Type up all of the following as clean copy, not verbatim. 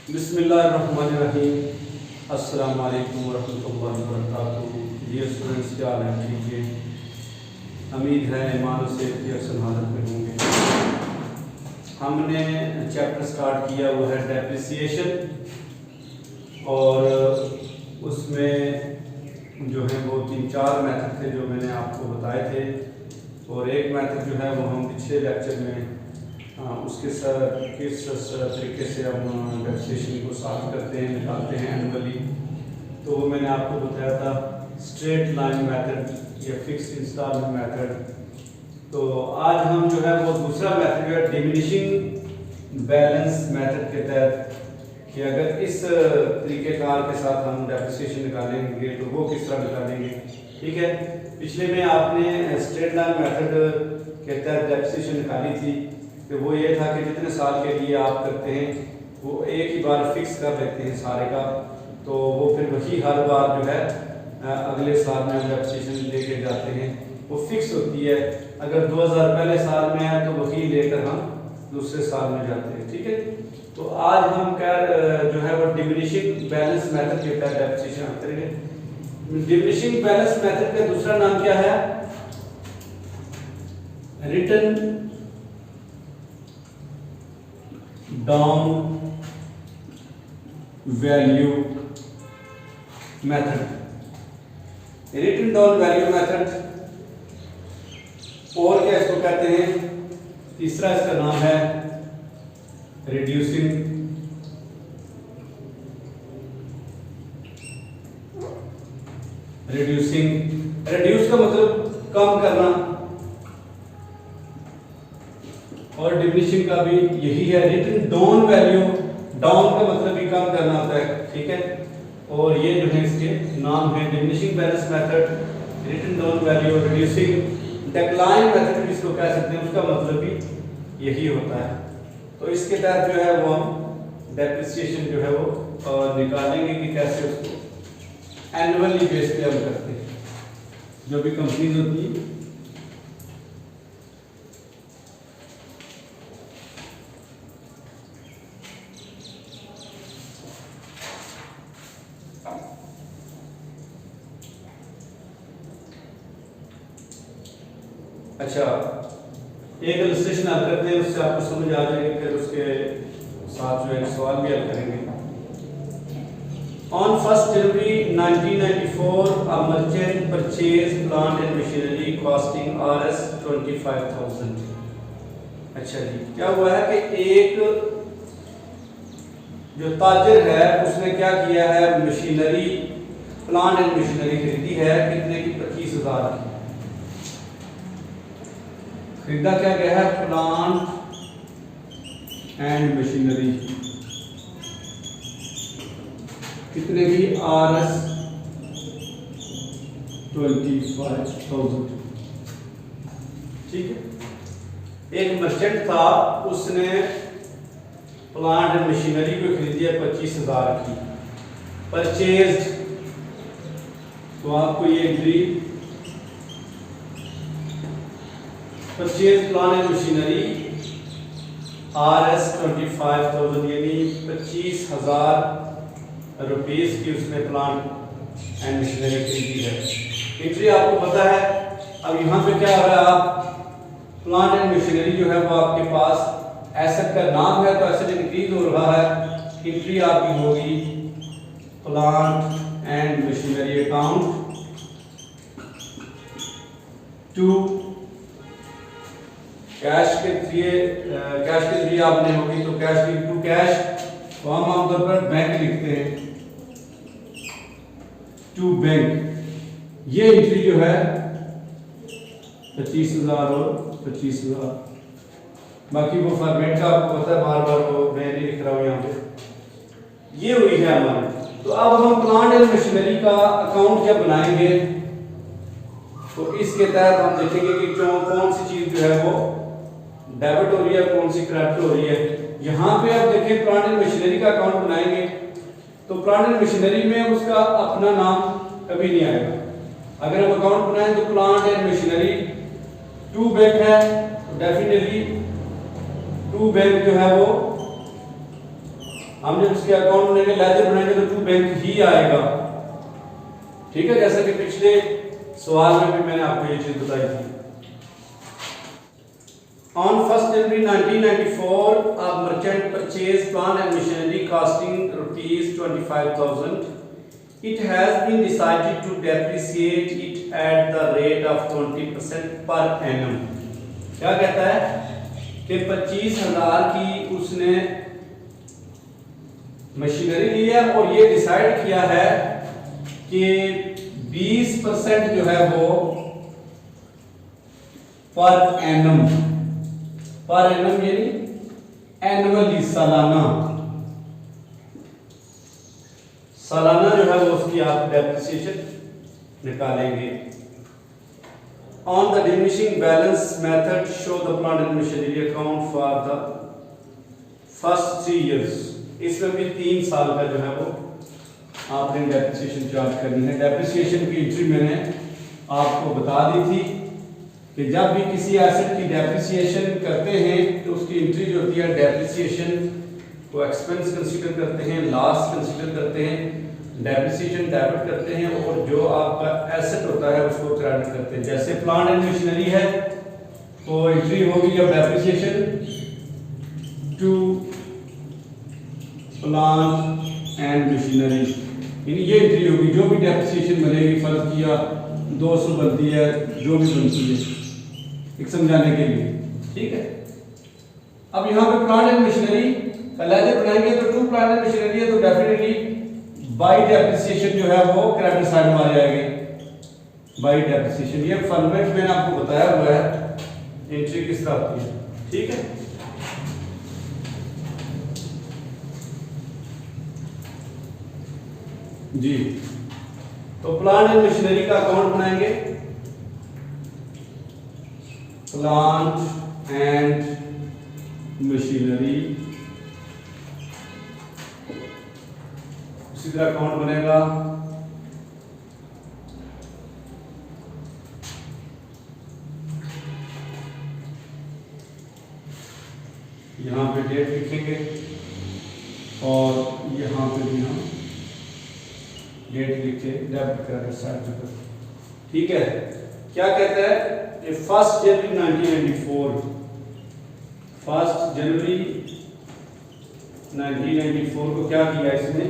बिस्मिल्लाहिर्रहमानिर्रहीम। अस्सलाम वालेकुम वरहमतुल्लाहि वबरकातुहू। डियर स्टूडेंट्स, क्या हाल है? ठीक है, उम्मीद है ईमान से अक्सर हालत में होंगे। हमने चैप्टर स्टार्ट किया वो है डेप्रिसिएशन, और उसमें जो है वो 3-4 मेथड थे जो मैंने आपको बताए थे, और एक मेथड जो है वो हम पिछले लेक्चर में उसके किस तरीके से हम डेप्रिसिएशन को सॉल्व करते हैं, निकालते हैं एनुअली। तो वो मैंने आपको बताया था स्ट्रेट लाइन मेथड या फिक्स इंस्टॉलमेंट मेथड। तो आज हम जो है वो दूसरा मेथड जो है डिमिनिशिंग बैलेंस मेथड के तहत, कि अगर इस तरीक़ेकार के साथ हम डेप्रिसिएशन निकालेंगे तो वो किस तरह निकालेंगे। ठीक है, पिछले में आपने स्ट्रेट लाइन मेथड के तहत डेप्रिसिएशन निकाली थी, तो वो ये था कि जितने साल के लिए आप करते हैं वो एक ही बार फिक्स कर लेते हैं सारे का, तो वो फिर वही हर बार जो है अगले साल में हम डेप्रिसिएशन लेके जाते हैं, वो फिक्स होती है। अगर 2000 पहले साल में है तो वही लेकर हम दूसरे साल में जाते हैं। ठीक है, तो आज हम क्या जो है वो डिमिनिशिंग बैलेंस मेथड के तहत डेप्रिसिएशन करेंगे। डिमिनिशिंग बैलेंस मेथड का दूसरा नाम क्या है? Written down value method. Written down value method, और क्या इसको कहते हैं? तीसरा इसका नाम है रिड्यूसिंग रिड्यूस का मतलब कम करना, और डिमिनिशिंग का भी यही है। रिटन डाउन वैल्यू, डाउन का मतलब भी कम करना होता है। ठीक है, और ये जो है इसके नाम है diminishing balance method, written down value, reducing, decline method भी इसको कह सकते हैं, उसका मतलब भी यही होता है। तो इसके तहत जो है वो हम डेप्रिसिएशन जो है वो निकालेंगे कि कैसे उसको एनुअली बेस पे हम करते हैं। जो भी कंपनीज होती है अच्छा, एक इलस्ट्रेशन हल करते हैं, उससे आपको समझ आ जाएगी, फिर उसके साथ जो है सवाल भी हल करेंगे। On 1st January 1994, a merchant purchased plant and machinery costing Rs 25,000। अच्छा जी, क्या हुआ है कि एक जो ताजर है उसने क्या किया है, मशीनरी, प्लांट एंड मशीनरी खरीदी है, कितने की? 25,000 की खरीदा। क्या गया है? प्लांट एंड मशीनरी, कितने की? Rs 25,000। ठीक है, एक मर्चेंट था, उसने प्लांट एंड मशीनरी को खरीदी है 25,000 की, परचेज्ड। तो आपको ये entry purchase plant and machinery Rs 25,000 यानी 25,000 रुपीस की उसने प्लांट एंड मशीनरी खरीदी है। एंट्री आपको पता है। अब यहाँ पे क्या हो रहा है, आप प्लांट एंड मशीनरी जो है वो आपके पास एसेट का नाम है, तो एसेट इंक्रीज हो रहा है। एंट्री आपकी होगी plant and machinery account to cash के जरिए आपने होगी, तो कैश टू कैश, तो हम आमतौर पर बैंक लिखते हैं, टू बैंक। ये एंट्री जो है 25,000 और 25,000, बाकी वो फॉर्मेट का आपको पता है, बार बार वो मैं नहीं लिख रहा हूँ यहाँ पे। ये हुई है हमारी। तो अब हम प्लांट एंड मशीनरी का अकाउंट जब बनाएंगे तो इसके तहत हम देखेंगे कि कौन सी चीज जो है वो डेबिट हो रही है, कौन सी क्रेडिट हो रही है। यहाँ पे आप देखें प्लांट एंड मशीनरी का अकाउंट बनाएंगे तो प्लांट एंड मशीनरी में उसका अपना नाम कभी नहीं आएगा। अगर हम अकाउंट बनाएं तो plant and machinery to bank है, तो डेफिनेटली टू बैंक जो है वो हम जब इसके अकाउंट बनाएंगे, लेजर बनाएंगे तो टू बैंक ही आएगा। ठीक है, जैसा कि पिछले सवाल में भी मैंने आपको ये चीज बताई थी। On 1st January 1994, a merchant purchased plant and machinery costing rupees 25,000. It has been decided to depreciate it at the rate of 20% per annum. क्या कहता है कि 25,000 की उसने मशीनरी ली है और ये डिसाइड किया है कि 20% जो है वो पर एनम यानी एनुअली सालाना जो है वो उसकी आप डेप्रिसिएशन निकालेंगे। On the diminishing balance method show the plant and machinery account for the first 3 years. इसमें भी 3 साल का जो है वो आपने डेप्रिसिएशन चार्ज करनी है। डेप्रिसिएशन की एंट्री मैंने आपको बता दी थी कि जब भी किसी एसेट की डेप्रिसिएशन करते हैं तो उसकी एंट्री जो होती है डेप्रिसिएशन को एक्सपेंस कंसीडर करते हैं, लॉस कंसीडर करते हैं, डेप्रिसिएशन डेबिट करते हैं और जो आपका एसेट होता है उसको क्रेडिट करते हैं। जैसे प्लांट एंड मशीनरी है तो एंट्री होगी जब depreciation to plant and machinery, यानी ये एंट्री होगी। जो भी डेप्रिसिएशन बनेगी, फर्ज किया 200 बनती है, जो भी बनती है, एक समझाने के लिए। ठीक है, अब यहाँ पे प्लांट एंड मशीनरी का लेजर बनाएंगे तो टू प्लांट एंड मशीनरी है तो डेफिनेटली बाय डेप्रिसिएशन जो है वो क्रेडिट साइड में आ जाएगी। बाय डेप्रिसिएशन ये फॉर्मेट मैंने आपको बताया हुआ है, एंट्री किस तरह होती है। ठीक है, जी, तो प्लांट एंड मशीनरी का अकाउंट बनाएंगे। प्लांट एंड मशीनरी, उसी तरह अकाउंट बनेगा। यहां पे डेट लिखेंगे और यहां पे भी हम डेट लिखे डेबिट क्रेडिट साइड पर। ठीक है, क्या कहता है ये 1 जनवरी 1994, 1 जनवरी 1994 को क्या किया इसने,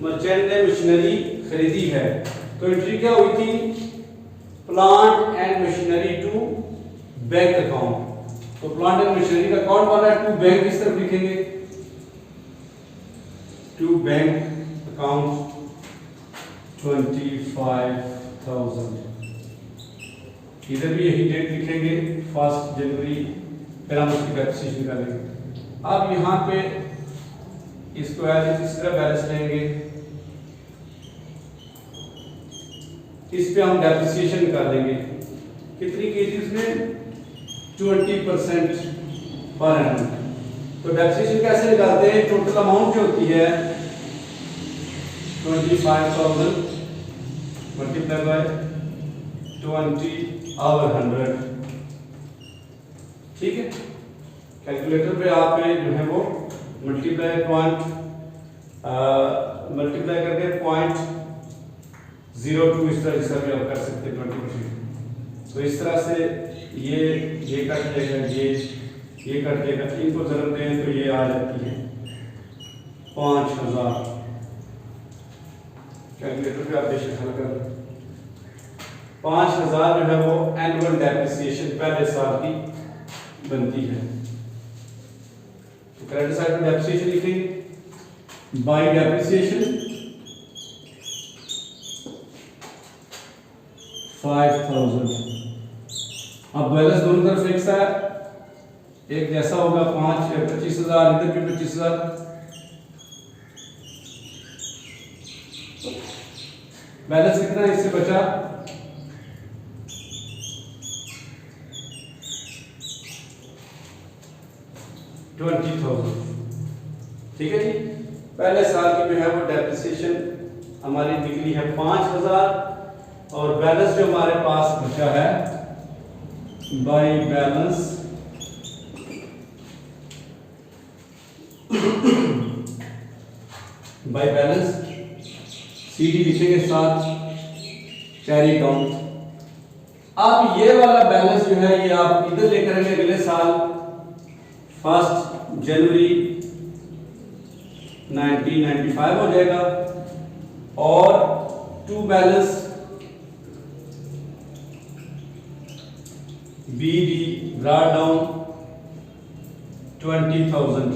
मर्चेंट ने मशीनरी खरीदी है तो एंट्री क्या हुई थी, plant and machinery to bank account. तो प्लांट एंड मशीनरी का अकाउंट बना है, टू बैंक किस तरफ लिखेंगे, टू बैंक अकाउंट 25,000। इधर भी यही डेट लिखेंगे 1 जनवरी, फिर हम उसकी डेप्रिसिएशन करेंगे। अब यहाँ पे इसको एज इस तरह बैलेंस लेंगे, इस पे हम डेप्रिसिएशन निकालेंगे। कितनी की थी उसने, 20% पर एनम। तो डेप्रिसिएशन कैसे निकालते हैं, टोटल अमाउंट जो होती है 25,000 मल्टीप्लाई बाय 20/100। ठीक है, कैलकुलेटर पे आप जो है वो मल्टीप्लाई करके 0.02 इस तरह से भी आप कर सकते हैं 20%। तो इस तरह से ये कट जाएगा, ये कट जाएगा, इनको जरूरत दें तो ये आ जाती है 5,000। कैलकुलेटर पे आप बेशक हल कर लें। 5,000 जो है वो एनुअल डेप्रिसिएशन पहले साल की बनती है। तो क्रेडिट साइड में डेप्रिसिएशन लिखेंगे, बाय डेप्रिसिएशन 5,000। अब बैलेंस दोनों तरफ फिक्स है, एक जैसा होगा 25,000, इधर भी 25,000। बैलेंस कितना इससे बचा, 20,000। ठीक है जी, पहले साल की जो है वो डेप्रिसिएशन हमारी निकली है 5,000 और बैलेंस जो हमारे पास बचा है by balance by balance CD लिखेंगे साथ कैरी डाउन। अब ये वाला बैलेंस जो है ये आप इधर लेकर आएंगे अगले साल 1 जनवरी 1995 हो जाएगा, और to balance BD brought down 20,000।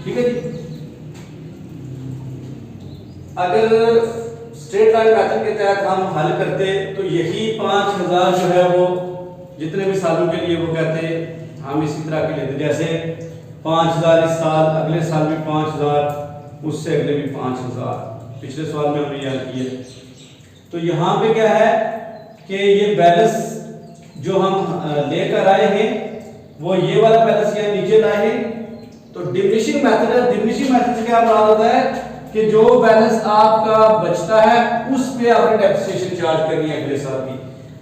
ठीक है जी। अगर स्ट्रेट लाइन मेथड के तहत हम हल करते तो यही 5,000 जो है वो जितने भी सालों के लिए वो कहते हम इसी तरह के लेते, जैसे 5,000 इस साल, अगले साल भी 5,000, उससे अगले भी 5,000। पिछले साल में हमने याद किया। तो यहाँ पे क्या है कि ये बैलेंस जो हम लेकर आए हैं वो ये वाला बैलेंस यहाँ नीचे लाए हैं। तो डिमिनिशिंग मेथड है। डिमिनिशिंग मेथड से क्या मुराद होता है कि जो बैलेंस आपका बचता है उस पे आपने डेप्रिसिएशन चार्ज करनी है अगले साल की।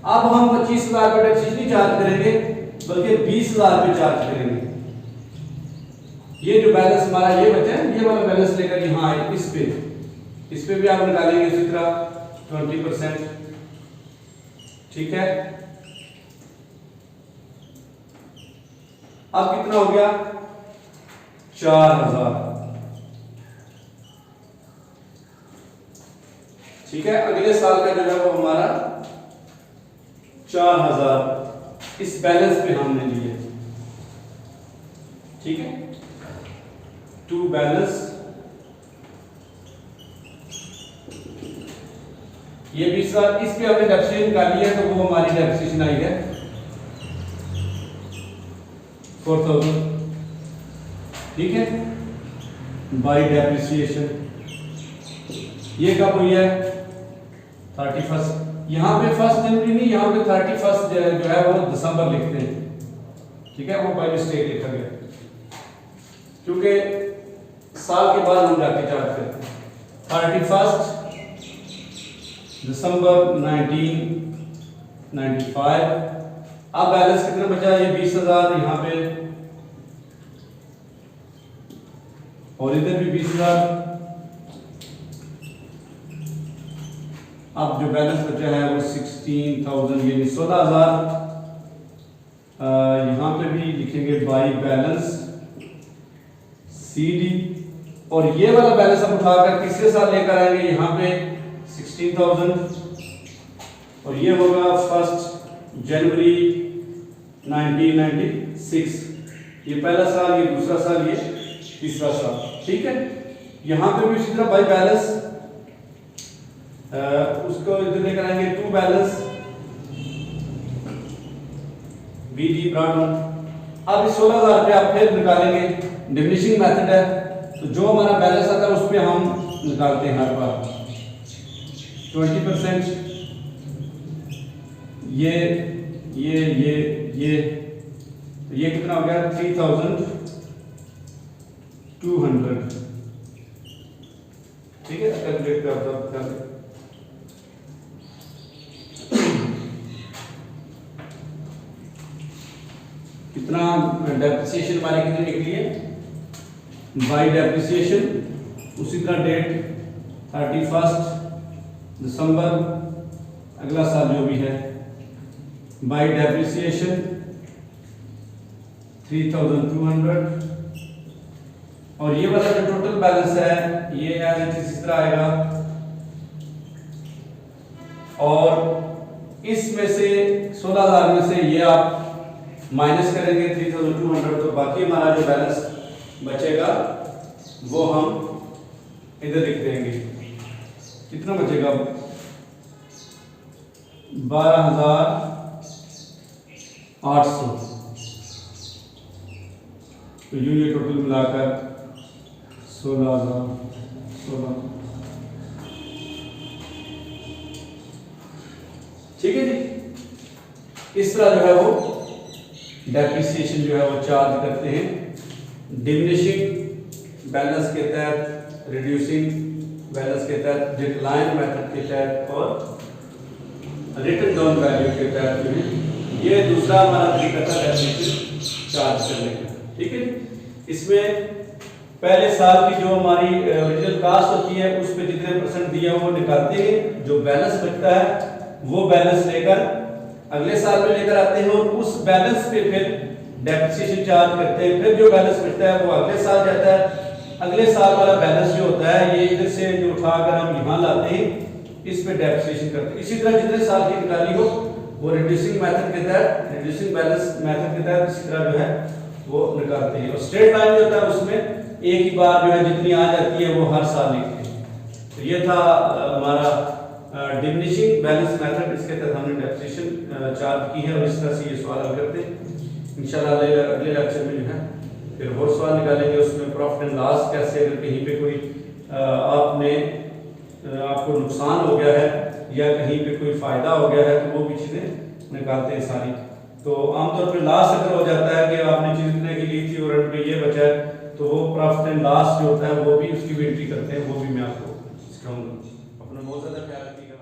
अब हम 25,000 पे डेप्रिसिएशन नहीं चार्ज करेंगे बल्कि 20,000 पे चार्ज करेंगे। ये जो बैलेंस हमारा ये बचा है ये वाला बैलेंस लेकर यहाँ आए इस पे भी आप निकालेंगे इसी तरह 20%। ठीक है। अब कितना हो गया 4,000। ठीक है। अगले साल का जो है वो हमारा 4,000 इस बैलेंस पे हमने लिए। ठीक है। टू बैलेंस ये 20,000 इस पे हमने डेप्रिसिएशन निकाली है तो वो हमारी डेप्रिसिएशन आई है 4,000। ठीक है। बाय डेप्रिसिएशन ये कब हुई है 31। यहाँ पे 1 जनवरी नहीं, यहाँ पे 31 जो है वो दिसंबर लिखते हैं। ठीक है। वो बाय मिस्टेक लिखा गया क्योंकि साल के बाद हम जाके चार्ज करते हैं। 31 दिसंबर 1995। अब बैलेंस कितना बचा ये 20,000 यहाँ पे और इधर भी 20,000। अब जो बैलेंस बचा है वो 16,000 यानी 16,000। यहाँ पे भी लिखेंगे बाई बैलेंस CD और ये वाला बैलेंस हम उठाकर तीसरे साल लेकर आएंगे यहाँ पे 16,000 और ये होगा 1 जनवरी 1996। ये पहला साल, ये दूसरा साल, ये तीसरा साल। ठीक है। यहाँ पे भी इसी तरह बाई बैलेंस उसको इधर लेकर आएंगे to balance BD brought down. अब इस 16,000 पे आप फिर निकालेंगे। डिमिनिशिंग मेथड है तो जो हमारा बैलेंस आता है उस पे हम निकालते हैं हर बार 20%। तो ये कितना हो गया 3,200। ठीक है। कैलकुलेट कर कितना डेप्रिसिएशन हमारी कितनी निकली है बाय डेप्रिसिएशन उसी तरह डेट 31 दिसंबर अगला साल जो भी है बाय डेप्रिसिएशन 3,200 और ये वाला जो टोटल बैलेंस है ये एज इट इज इस तरह आएगा और इसमें से 16,000 में से ये आप माइनस करेंगे 3,200 तो बाकी हमारा जो बैलेंस बचेगा वो हम इधर लिख देंगे। कितना बचेगा 12,800। तो ये टोटल मिलाकर 16,016। ठीक है जी। इस तरह जो है वो डेप्रिसिएशन जो है वो चार्ज करते हैं डिमिनिशिंग बैलेंस के तहत, रिड्यूसिंग बैलेंस के तहत, डिक्लाइन मेथड के तहत और रिटन डाउन वैल्यू के तहत जो है ये दूसरा हमारा तरीका था डेप्रिसिएशन चार्ज करने का। ठीक है। इसमें पहले साल की जो हमारी ओरिजिनल कास्ट होती है उस पे जितने परसेंट दिया वो निकालते हैं, जो बैलेंस बचता है वो बैलेंस लेकर अगले साल में लेकर आते हैं और उस बैलेंस पे फिर डेप्रिसिएशन चार्ज करते हैं। फिर जो बैलेंस बचता है वो अगले साल जाता है। अगले साल वाला बैलेंस जो होता है ये इधर से जो उठाकर हम यहाँ लाते हैं, इस पे डेप्रिसिएशन करते हैं। इसी तरह जितने साल की निकाली हो वो रिड्यूसिंग मेथड के तहत, रिड्यूसिंग बैलेंस मेथड के तहत इसी तरह जो है वो निकालते हैं। और स्ट्रेट लाइन जो होता है उसमें एक ही बार जो है जितनी आ जाती है वो हर साल लिखते हैं। तो ये था हमारा डिमिनिशिंग बैलेंस मेथड, इसके तहत हमने डेप्रिसिएशन चार्ज की है और इस तरह से ये सवाल हल करते हैं। इंशाल्लाह अगले लेक्चर में जो है फिर और सवाल निकालेंगे, उसमें प्रॉफिट एंड लॉस कैसे, अगर कहीं पे कोई आपको नुकसान हो गया है या कहीं पे कोई फ़ायदा हो गया है तो वो भी चीज़ें निकालते हैं सारी। तो आमतौर पर लॉस अगर हो जाता है कि आपने चीज़ इतने की ली थी और अंत में ये बचा है तो वो प्रॉफिट एंड लॉस जो होता है वो भी उसकी भी एंट्री करते हैं, वो भी मैं आपको सिखाऊंगा। अपना बहुत ज़्यादा ख्याल रखिएगा।